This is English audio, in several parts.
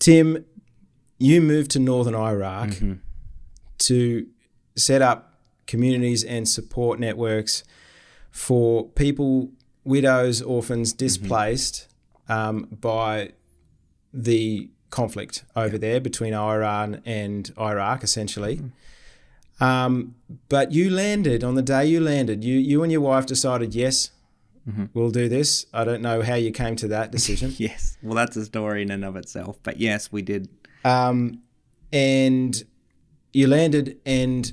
Tim, you moved to northern Iraq to set up communities and support networks for people, widows, orphans, displaced by the conflict over there between Iran and Iraq, essentially. But you landed, on the day you landed, you and your wife decided, yes, we'll do this. I don't know how you came to that decision. Yes. Well, that's a story in and of itself. But yes, we did. And you landed, and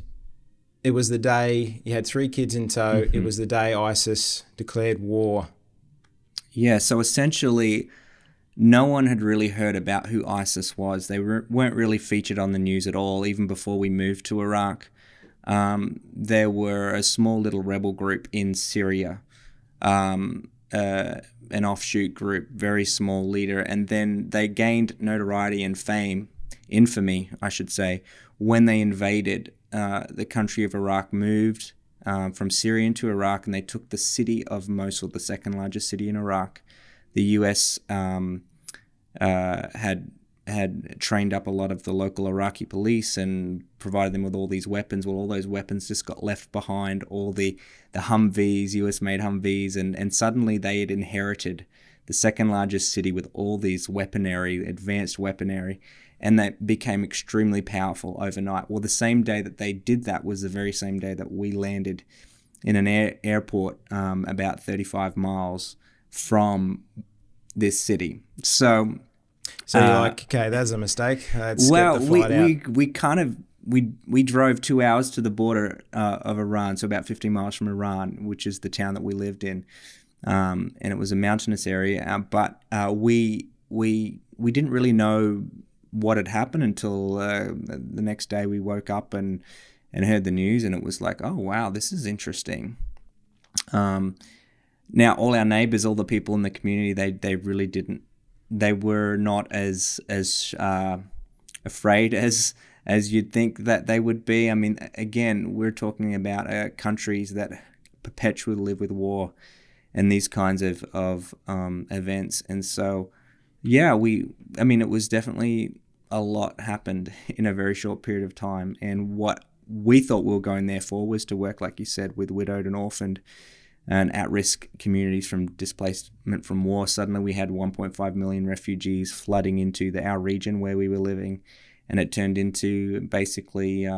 it was the day, you had 3 kids in tow. It was the day ISIS declared war. Yeah, so essentially, no one had really heard about who ISIS was. They weren't really featured on the news at all, even before we moved to Iraq. There were a small little rebel group in Syria, an offshoot group, very small leader, and then they gained notoriety and infamy, I should say, when they invaded the country of Iraq, moved from Syria into Iraq, and they took the city of Mosul, the second largest city in Iraq. The US had trained up a lot of the local Iraqi police and provided them with all these weapons. Well, all those weapons just got left behind, all the Humvees, US-made Humvees, and suddenly they had inherited the second largest city with all these advanced weaponry, and that became extremely powerful overnight. Well, the same day that they did that was the very same day that we landed in an airport about 35 miles from this city. So you're like, okay, that's a mistake. Let's well, get the flight out. we kind of we drove 2 hours to the border of Iran, so about 50 miles from Iran, which is the town that we lived in, and it was a mountainous area. But we didn't really know what had happened until the next day we woke up and heard the news, and it was like, oh wow, this is interesting. Now all our neighbours, all the people in the community, they really didn't. They were not as afraid as you'd think that they would be. I mean, again, we're talking about countries that perpetually live with war and these kinds of events. And so, yeah, it was definitely a lot happened in a very short period of time. And what we thought we were going there for was to work, like you said, with widowed and orphaned and at-risk communities from displacement from war. Suddenly we had 1.5 million refugees flooding into our region where we were living, and it turned into basically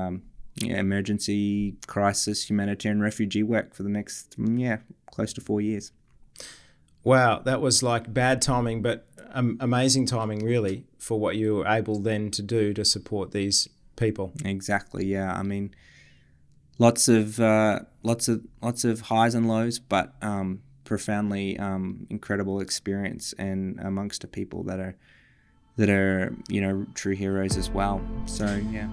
emergency crisis humanitarian refugee work for the next, close to 4 years. Wow, that was like bad timing, but amazing timing, really, for what you were able then to do to support these people. Exactly, yeah. I mean, lots of highs and lows, but profoundly incredible experience, and amongst the people that are true heroes as well. So yeah.